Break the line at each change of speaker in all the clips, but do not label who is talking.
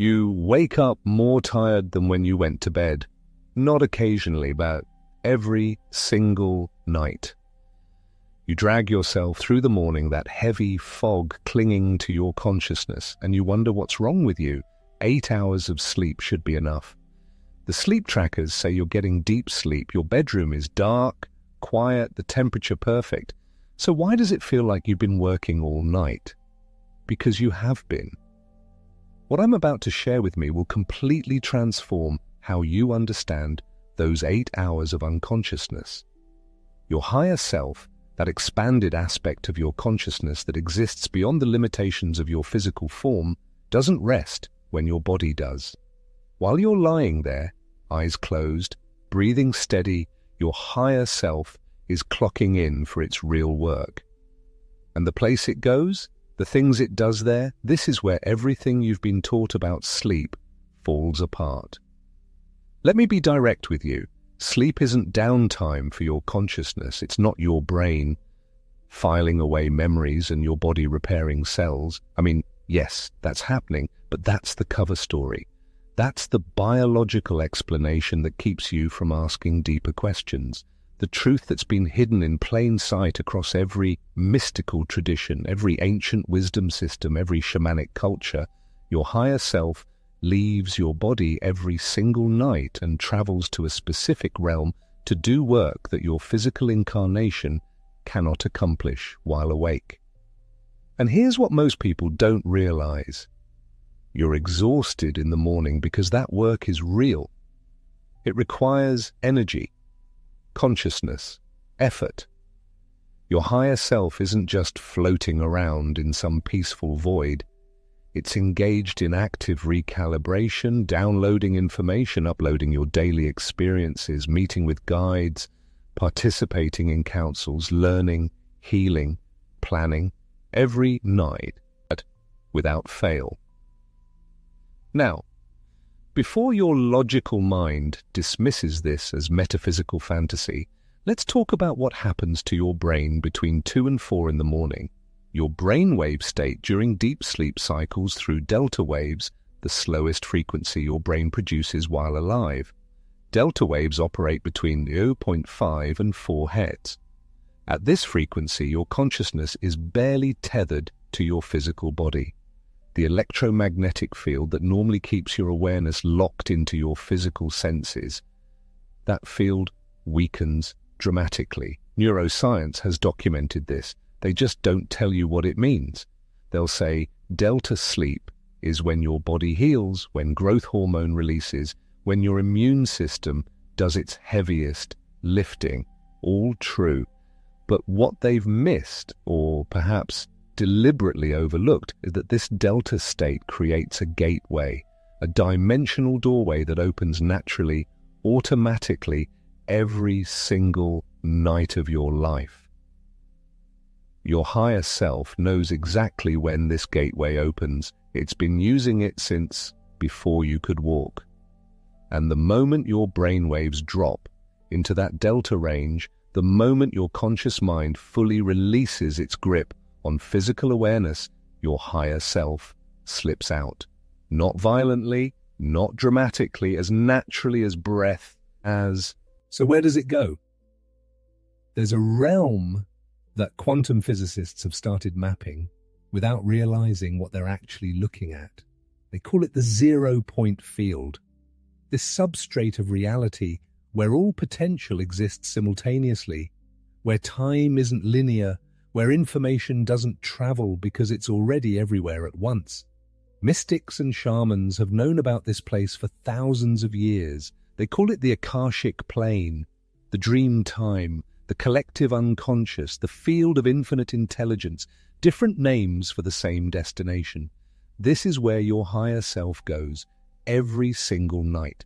You wake up more tired than when you went to bed. Not occasionally, but every single night. You drag yourself through the morning, that heavy fog clinging to your consciousness, and you wonder what's wrong with you. 8 hours of sleep should be enough. The sleep trackers say you're getting deep sleep. Your bedroom is dark, quiet, the temperature perfect. So why does it feel like you've been working all night? Because you have been. What I'm about to share with me will completely transform how you understand those 8 hours of unconsciousness. Your higher self, that expanded aspect of your consciousness that exists beyond the limitations of your physical form, doesn't rest when your body does. While you're lying there, eyes closed, breathing steady, your higher self is clocking in for its real work. And the place it goes, the things it does there, this is where everything you've been taught about sleep falls apart. Let me be direct with you. Sleep isn't downtime for your consciousness. It's not your brain filing away memories and your body repairing cells. I mean, yes, that's happening, but that's the cover story. That's the biological explanation that keeps you from asking deeper questions. The truth that's been hidden in plain sight across every mystical tradition, every ancient wisdom system, every shamanic culture. Your higher self leaves your body every single night and travels to a specific realm to do work that your physical incarnation cannot accomplish while awake. And here's what most people don't realize. You're exhausted in the morning because that work is real. It requires energy, consciousness, effort. Your higher self isn't just floating around in some peaceful void. It's engaged in active recalibration, downloading information, uploading your daily experiences, meeting with guides, participating in councils, learning, healing, planning, every night, but without fail. Now, before your logical mind dismisses this as metaphysical fantasy, let's talk about what happens to your brain between 2 and 4 in the morning. Your brainwave state during deep sleep cycles through delta waves, the slowest frequency your brain produces while alive. Delta waves operate between 0.5 and 4 Hz. At this frequency, your consciousness is barely tethered to your physical body. The electromagnetic field that normally keeps your awareness locked into your physical senses, that field weakens dramatically. Neuroscience has documented this. They just don't tell you what it means. They'll say delta sleep is when your body heals, when growth hormone releases, when your immune system does its heaviest lifting. All true. But what they've missed, or perhaps deliberately overlooked, is that this delta state creates a gateway, a dimensional doorway that opens naturally, automatically, every single night of your life. Your higher self knows exactly when this gateway opens. It's been using it since before you could walk. And the moment your brainwaves drop into that delta range, the moment your conscious mind fully releases its grip on physical awareness, your higher self slips out. Not violently, not dramatically, as naturally as breath, as... So where does it go? There's a realm that quantum physicists have started mapping without realizing what they're actually looking at. They call it the 0-point field. This substrate of reality where all potential exists simultaneously, where time isn't linear, where information doesn't travel because it's already everywhere at once. Mystics and shamans have known about this place for thousands of years. They call it the Akashic plane, the dream time, the collective unconscious, the field of infinite intelligence, different names for the same destination. This is where your higher self goes every single night.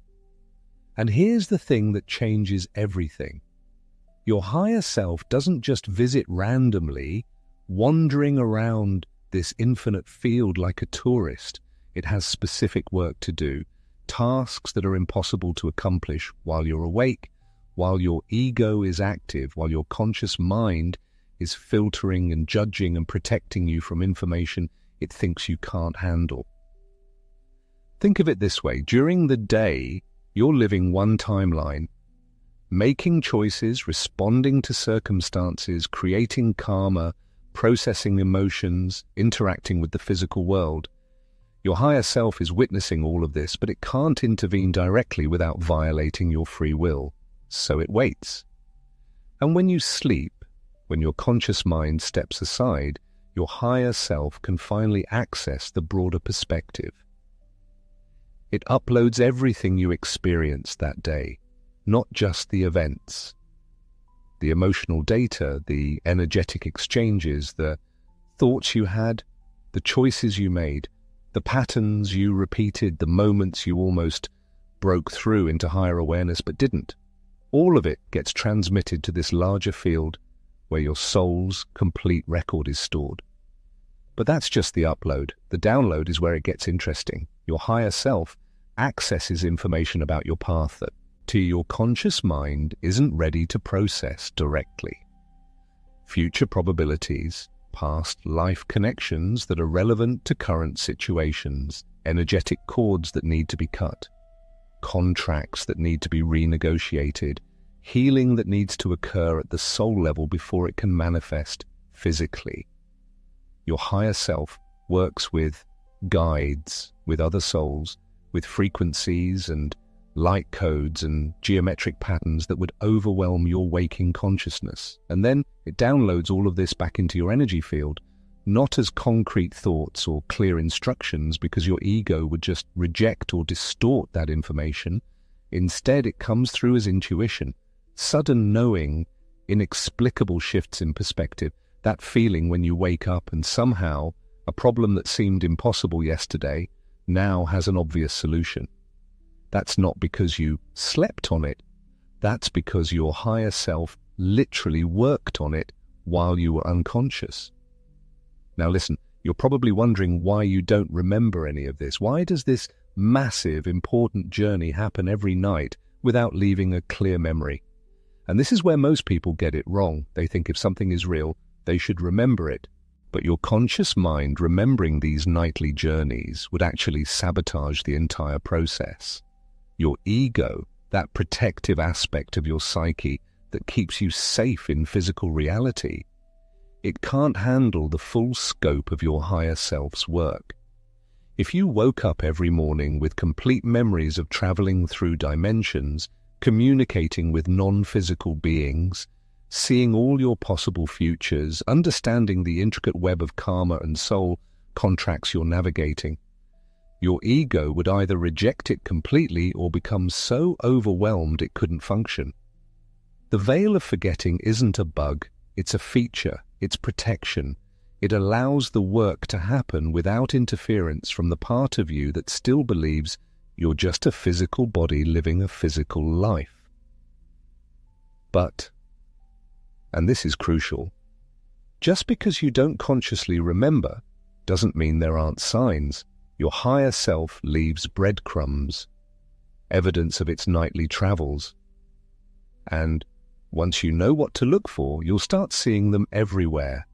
And here's the thing that changes everything. Your higher self doesn't just visit randomly, wandering around this infinite field like a tourist. It has specific work to do, tasks that are impossible to accomplish while you're awake, while your ego is active, while your conscious mind is filtering and judging and protecting you from information it thinks you can't handle. Think of it this way. During the day, you're living one timeline, making choices, responding to circumstances, creating karma, processing emotions, interacting with the physical world. Your higher self is witnessing all of this, but it can't intervene directly without violating your free will, so it waits. And when you sleep, when your conscious mind steps aside, your higher self can finally access the broader perspective. It uploads everything you experienced that day, not just the events. The emotional data, the energetic exchanges, the thoughts you had, the choices you made, the patterns you repeated, the moments you almost broke through into higher awareness but didn't. All of it gets transmitted to this larger field where your soul's complete record is stored. But that's just the upload. The download is where it gets interesting. Your higher self accesses information about your path that, to your conscious mind, isn't ready to process directly. Future probabilities, past life connections that are relevant to current situations, energetic cords that need to be cut, contracts that need to be renegotiated, healing that needs to occur at the soul level before it can manifest physically. Your higher self works with guides, with other souls, with frequencies and light codes and geometric patterns that would overwhelm your waking consciousness. And then it downloads all of this back into your energy field, not as concrete thoughts or clear instructions because your ego would just reject or distort that information. Instead, it comes through as intuition, sudden knowing, inexplicable shifts in perspective, that feeling when you wake up and somehow a problem that seemed impossible yesterday now has an obvious solution. That's not because you slept on it. That's because your higher self literally worked on it while you were unconscious. Now listen, you're probably wondering why you don't remember any of this. Why does this massive, important journey happen every night without leaving a clear memory? And this is where most people get it wrong. They think if something is real, they should remember it. But your conscious mind remembering these nightly journeys would actually sabotage the entire process. Your ego, that protective aspect of your psyche that keeps you safe in physical reality, it can't handle the full scope of your higher self's work. If you woke up every morning with complete memories of traveling through dimensions, communicating with non-physical beings, seeing all your possible futures, understanding the intricate web of karma and soul contracts you're navigating, your ego would either reject it completely or become so overwhelmed it couldn't function. The veil of forgetting isn't a bug, it's a feature, it's protection. It allows the work to happen without interference from the part of you that still believes you're just a physical body living a physical life. But, and this is crucial, just because you don't consciously remember doesn't mean there aren't signs. Your higher self leaves breadcrumbs, evidence of its nightly travels. And once you know what to look for, you'll start seeing them everywhere.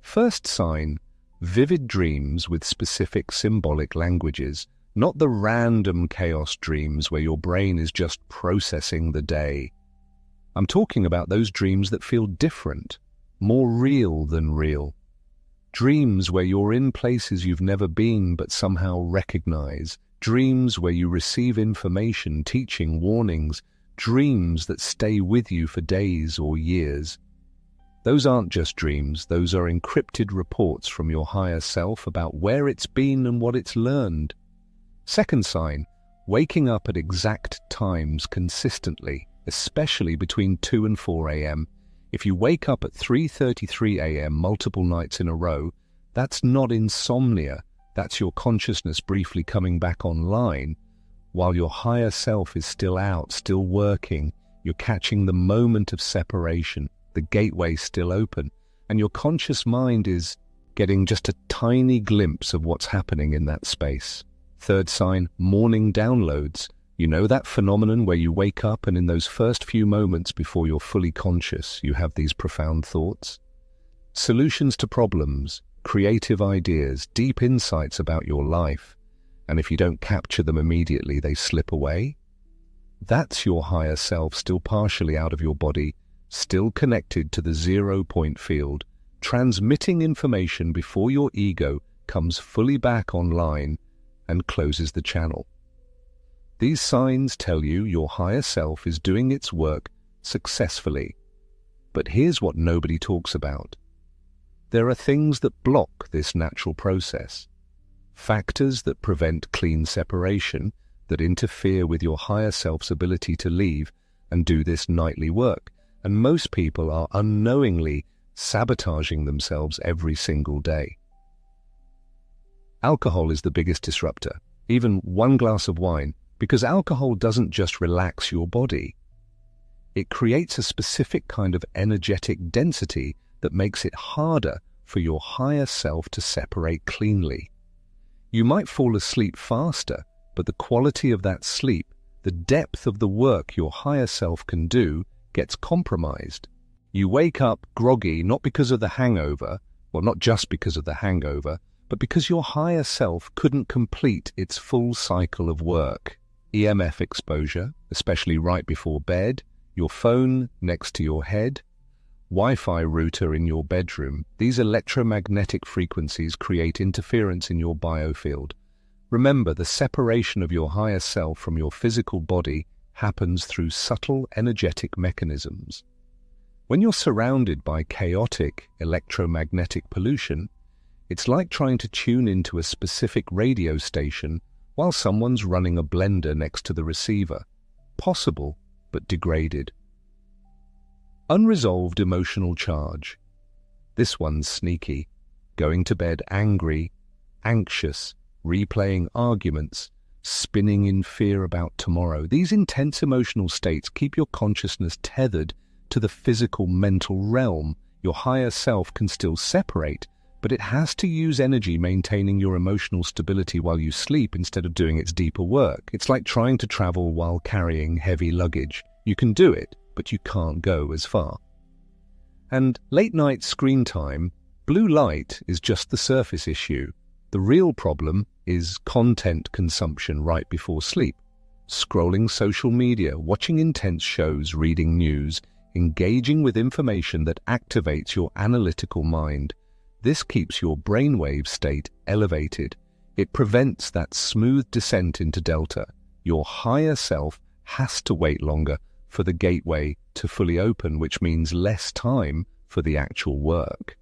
First sign, vivid dreams with specific symbolic languages, not the random chaos dreams where your brain is just processing the day. I'm talking about those dreams that feel different, more real than real. Dreams where you're in places you've never been but somehow recognize. Dreams where you receive information, teaching, warnings. Dreams that stay with you for days or years. Those aren't just dreams, those are encrypted reports from your higher self about where it's been and what it's learned. Second sign, waking up at exact times consistently, especially between 2 and 4 a.m. If you wake up at 3:33 a.m. multiple nights in a row, that's not insomnia, that's your consciousness briefly coming back online. While your higher self is still out, still working, you're catching the moment of separation, the gateway still open, and your conscious mind is getting just a tiny glimpse of what's happening in that space. Third sign, morning downloads. You know that phenomenon where you wake up and in those first few moments before you're fully conscious, you have these profound thoughts? Solutions to problems, creative ideas, deep insights about your life. and if you don't capture them immediately, they slip away. That's your higher self still partially out of your body, still connected to the 0-point field, transmitting information before your ego comes fully back online and closes the channel. These signs tell you your higher self is doing its work successfully. But here's what nobody talks about. There are things that block this natural process, factors that prevent clean separation, that interfere with your higher self's ability to leave and do this nightly work, and most people are unknowingly sabotaging themselves every single day. Alcohol is the biggest disruptor, even one glass of wine, because alcohol doesn't just relax your body. It creates a specific kind of energetic density that makes it harder for your higher self to separate cleanly. You might fall asleep faster, but the quality of that sleep, the depth of the work your higher self can do, gets compromised. You wake up groggy not because of the hangover, well, not just because of the hangover, but because your higher self couldn't complete its full cycle of work. EMF exposure, especially right before bed, your phone next to your head, Wi-Fi router in your bedroom, these electromagnetic frequencies create interference in your biofield. Remember, the separation of your higher self from your physical body happens through subtle energetic mechanisms. When you're surrounded by chaotic electromagnetic pollution, it's like trying to tune into a specific radio station while someone's running a blender next to the receiver. Possible, but degraded. Unresolved emotional charge. This one's sneaky. Going to bed angry, anxious, replaying arguments, spinning in fear about tomorrow. These intense emotional states keep your consciousness tethered to the physical mental realm. Your higher self can still separate, but it has to use energy maintaining your emotional stability while you sleep instead of doing its deeper work. It's like trying to travel while carrying heavy luggage. You can do it, but you can't go as far. And late night screen time, blue light is just the surface issue. The real problem is content consumption right before sleep. Scrolling social media, watching intense shows, reading news, engaging with information that activates your analytical mind. This keeps your brainwave state elevated. It prevents that smooth descent into delta. Your higher self has to wait longer for the gateway to fully open, which means less time for the actual work.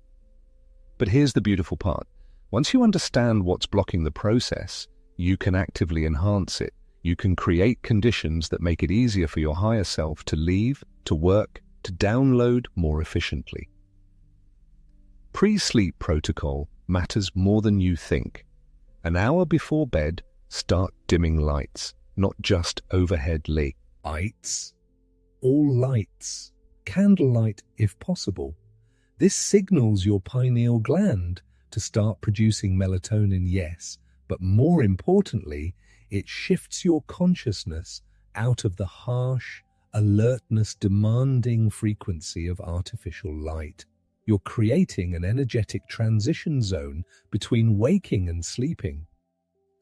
But here's the beautiful part. Once you understand what's blocking the process, you can actively enhance it. You can create conditions that make it easier for your higher self to leave, to work, to download more efficiently. Pre-sleep protocol matters more than you think. An hour before bed, start dimming lights, not just overhead lights. All lights. Candlelight if possible. This signals your pineal gland to start producing melatonin, yes, but more importantly, it shifts your consciousness out of the harsh, alertness-demanding frequency of artificial light. You're creating an energetic transition zone between waking and sleeping.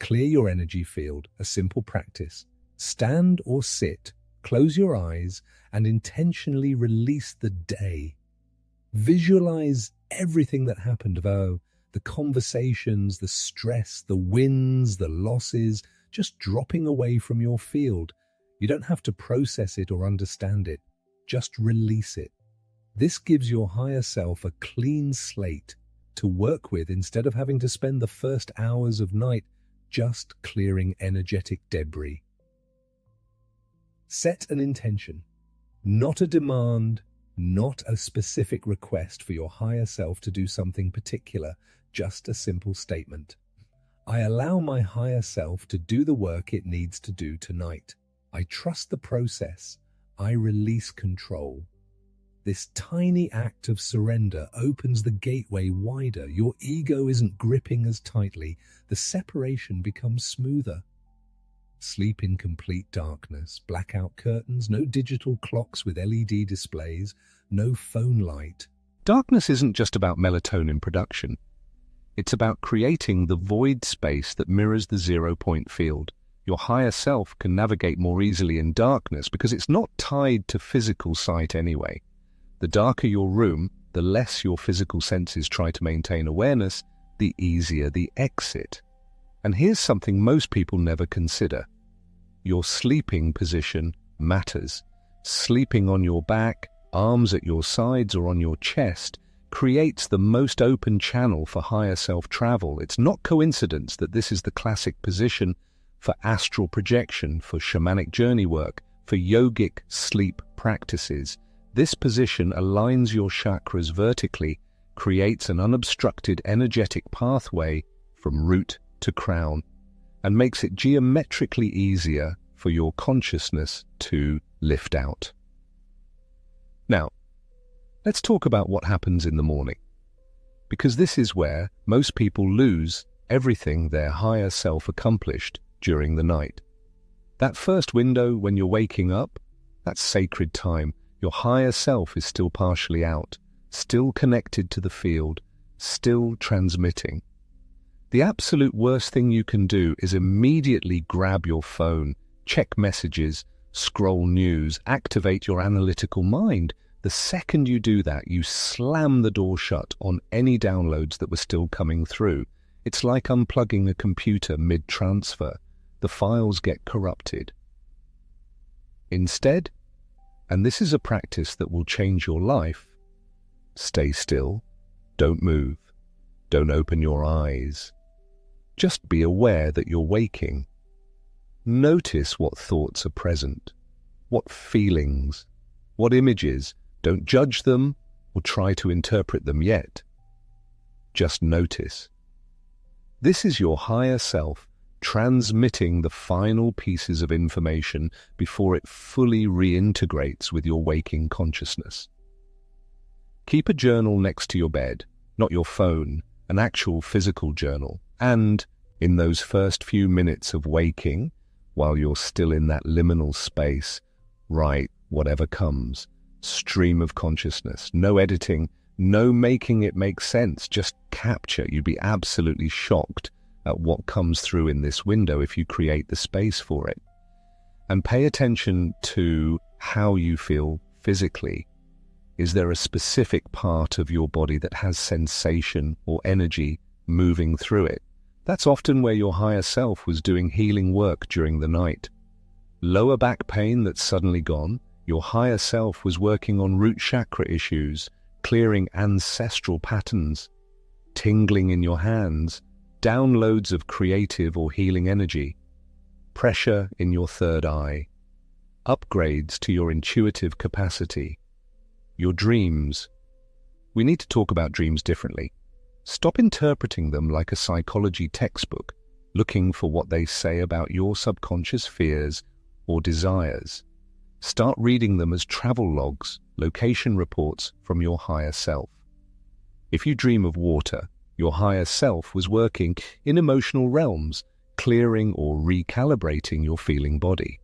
Clear your energy field, a simple practice. Stand or sit, close your eyes, and intentionally release the day. Visualize everything that happened, the conversations, the stress, the wins, the losses, just dropping away from your field. You don't have to process it or understand it. Just release it. This gives your higher self a clean slate to work with instead of having to spend the first hours of night just clearing energetic debris. Set an intention, not a demand, not a specific request for your higher self to do something particular, just a simple statement. I allow my higher self to do the work it needs to do tonight. I trust the process. I release control. This tiny act of surrender opens the gateway wider. Your ego isn't gripping as tightly. The separation becomes smoother. Sleep in complete darkness, blackout curtains, no digital clocks with LED displays, no phone light. Darkness isn't just about melatonin production. It's about creating the void space that mirrors the 0-point field. Your higher self can navigate more easily in darkness because it's not tied to physical sight anyway. The darker your room, the less your physical senses try to maintain awareness, the easier the exit. And here's something most people never consider. Your sleeping position matters. Sleeping on your back, arms at your sides or on your chest creates the most open channel for higher self travel. It's not coincidence that this is the classic position for astral projection, for shamanic journey work, for yogic sleep practices. This position aligns your chakras vertically, creates an unobstructed energetic pathway from root to crown, and makes it geometrically easier for your consciousness to lift out. Now, let's talk about what happens in the morning, because this is where most people lose everything their higher self accomplished during the night. That first window when you're waking up, that's sacred time. Your higher self is still partially out, still connected to the field, still transmitting. The absolute worst thing you can do is immediately grab your phone, check messages, scroll news, activate your analytical mind. The second you do that, you slam the door shut on any downloads that were still coming through. It's like unplugging a computer mid-transfer. The files get corrupted. Instead, and this is a practice that will change your life, stay still, don't move, don't open your eyes. Just be aware that you're waking. Notice what thoughts are present, what feelings, what images. Don't judge them or try to interpret them yet. Just notice. This is your higher self transmitting the final pieces of information before it fully reintegrates with your waking consciousness. Keep a journal next to your bed, not your phone, an actual physical journal. And in those first few minutes of waking, while you're still in that liminal space, write whatever comes. Stream of consciousness, no editing, no making it make sense, just capture. You'd be absolutely shocked at what comes through in this window if you create the space for it. And pay attention to how you feel physically. Is there a specific part of your body that has sensation or energy moving through it? That's often where your higher self was doing healing work during the night. Lower back pain that's suddenly gone, your higher self was working on root chakra issues, clearing ancestral patterns, tingling in your hands, downloads of creative or healing energy, pressure in your third eye, upgrades to your intuitive capacity, your dreams. We need to talk about dreams differently. Stop interpreting them like a psychology textbook, looking for what they say about your subconscious fears or desires. Start reading them as travel logs, location reports from your higher self. If you dream of water, your higher self was working in emotional realms, clearing or recalibrating your feeling body.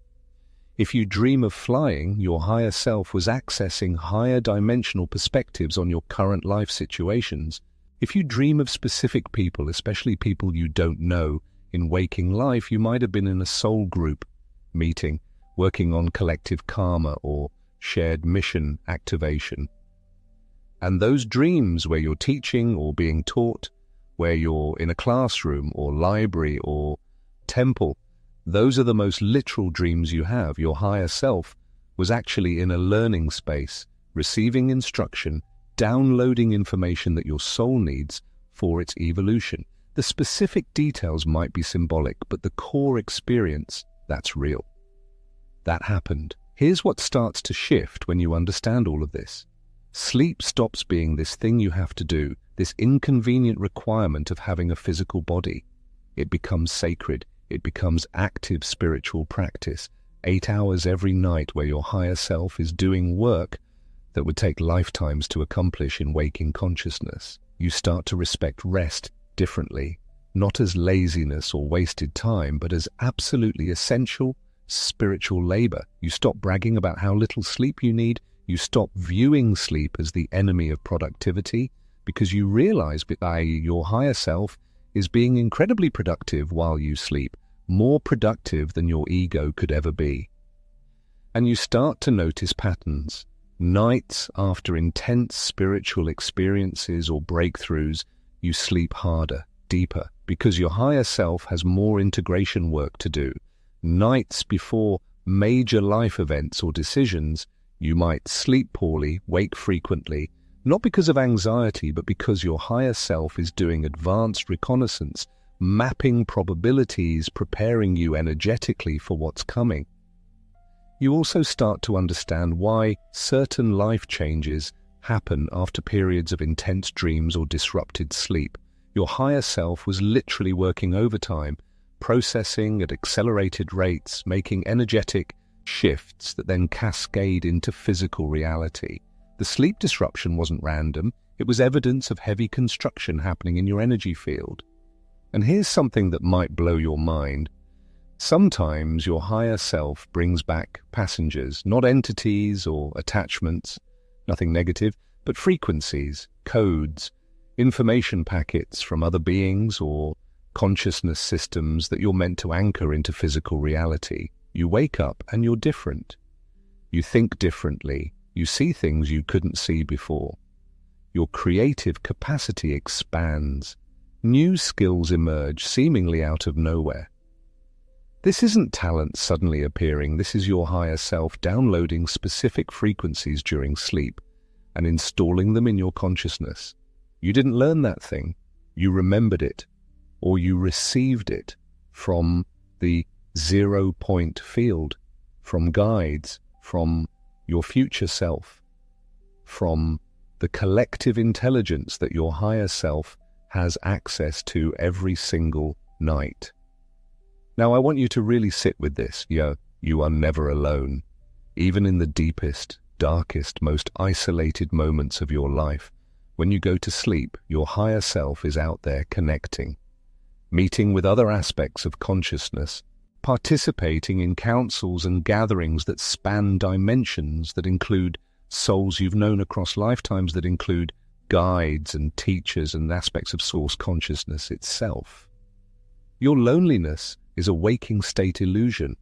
If you dream of flying, your higher self was accessing higher dimensional perspectives on your current life situations. If you dream of specific people, especially people you don't know, in waking life, you might have been in a soul group meeting, working on collective karma or shared mission activation. And those dreams where you're teaching or being taught, where you're in a classroom or library or temple, those are the most literal dreams you have. Your higher self was actually in a learning space, receiving instruction, downloading information that your soul needs for its evolution. The specific details might be symbolic, but the core experience, that's real. That happened. Here's what starts to shift when you understand all of this. Sleep stops being this thing you have to do, this inconvenient requirement of having a physical body. It becomes sacred. It becomes active spiritual practice. 8 hours every night where your higher self is doing work that would take lifetimes to accomplish in waking consciousness. You start to respect rest differently, not as laziness or wasted time, but as absolutely essential spiritual labor. You stop bragging about how little sleep you need. You stop viewing sleep as the enemy of productivity. because you realize that your higher self is being incredibly productive while you sleep, more productive than your ego could ever be. And you start to notice patterns. Nights after intense spiritual experiences or breakthroughs, you sleep harder, deeper, because your higher self has more integration work to do. Nights before major life events or decisions, you might sleep poorly, wake frequently, not because of anxiety, but because your higher self is doing advanced reconnaissance, mapping probabilities, preparing you energetically for what's coming. You also start to understand why certain life changes happen after periods of intense dreams or disrupted sleep. Your higher self was literally working overtime, processing at accelerated rates, making energetic shifts that then cascade into physical reality. The sleep disruption wasn't random, it was evidence of heavy construction happening in your energy field. And here's something that might blow your mind. Sometimes your higher self brings back passengers, not entities or attachments, nothing negative, but frequencies, codes, information packets from other beings or consciousness systems that you're meant to anchor into physical reality. You wake up and you're different. You think differently. You see things you couldn't see before. Your creative capacity expands. New skills emerge seemingly out of nowhere. This isn't talent suddenly appearing. This is your higher self downloading specific frequencies during sleep and installing them in your consciousness. You didn't learn that thing. You remembered it, or you received it from the 0-point field, from guides, from your future self, from the collective intelligence that your higher self has access to every single night. Now, I want you to really sit with this. You are never alone. Even in the deepest, darkest, most isolated moments of your life, when you go to sleep, your higher self is out there connecting, meeting with other aspects of consciousness, participating in councils and gatherings that span dimensions, that include souls you've known across lifetimes, that include guides and teachers and aspects of source consciousness itself. Your loneliness is a waking state illusion.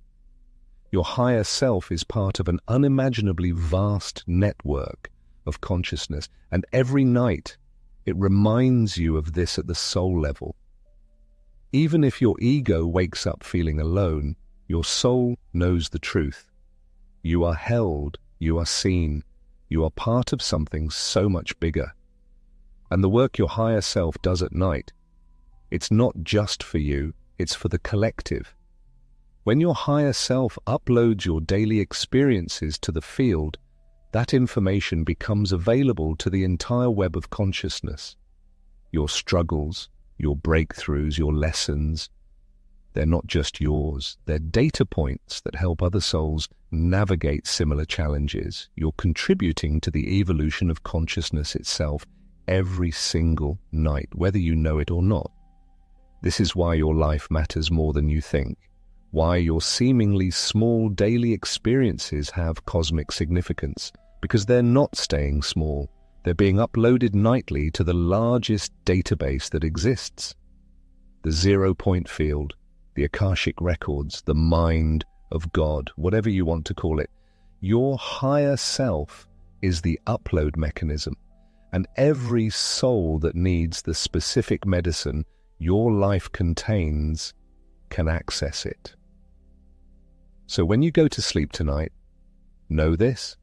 Your higher self is part of an unimaginably vast network of consciousness, and every night it reminds you of this at the soul level. Even if your ego wakes up feeling alone, your soul knows the truth. You are held, you are seen, you are part of something so much bigger. And the work your higher self does at night, it's not just for you, it's for the collective. When your higher self uploads your daily experiences to the field, that information becomes available to the entire web of consciousness. Your struggles, your breakthroughs, your lessons, they're not just yours. They're data points that help other souls navigate similar challenges. You're contributing to the evolution of consciousness itself every single night, whether you know it or not. This is why your life matters more than you think, why your seemingly small daily experiences have cosmic significance, because they're not staying small. They're being uploaded nightly to the largest database that exists. The 0-point field, the Akashic records, the mind of God, whatever you want to call it. Your higher self is the upload mechanism, and every soul that needs the specific medicine your life contains can access it. So when you go to sleep tonight, know this.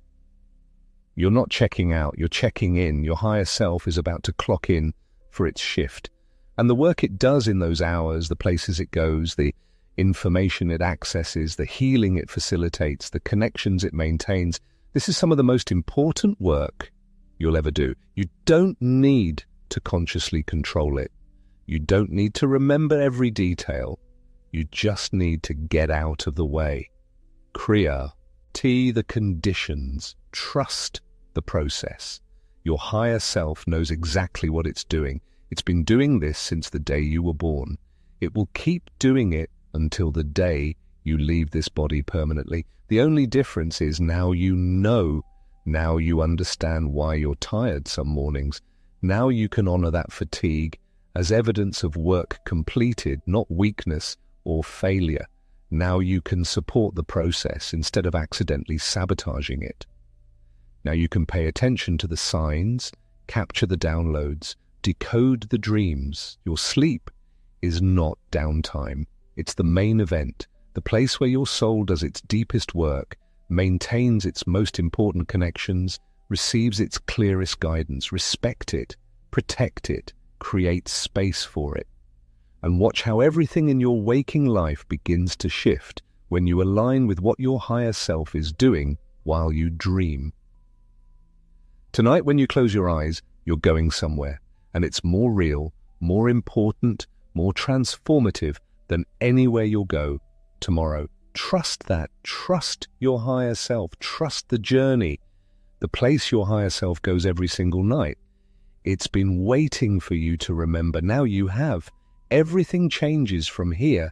You're not checking out, you're checking in. Your higher self is about to clock in for its shift. And the work it does in those hours, the places it goes, the information it accesses, the healing it facilitates, the connections it maintains, this is some of the most important work you'll ever do. You don't need to consciously control it. You don't need to remember every detail. You just need to get out of the way. Kriya, the conditions. Trust the process. Your higher self knows exactly what it's doing. It's been doing this since the day you were born. It will keep doing it until the day you leave this body permanently. The only difference is now you know. Now you understand why you're tired some mornings. Now you can honor that fatigue as evidence of work completed, not weakness or failure. Now you can support the process instead of accidentally sabotaging it. Now you can pay attention to the signs, capture the downloads, decode the dreams. Your sleep is not downtime. It's the main event, the place where your soul does its deepest work, maintains its most important connections, receives its clearest guidance. Respect it, protect it, create space for it. And watch how everything in your waking life begins to shift when you align with what your higher self is doing while you dream. Tonight, when you close your eyes, you're going somewhere, and it's more real, more important, more transformative than anywhere you'll go tomorrow. Trust that. Trust your higher self. Trust the journey, the place your higher self goes every single night. It's been waiting for you to remember. Now you have. Everything changes from here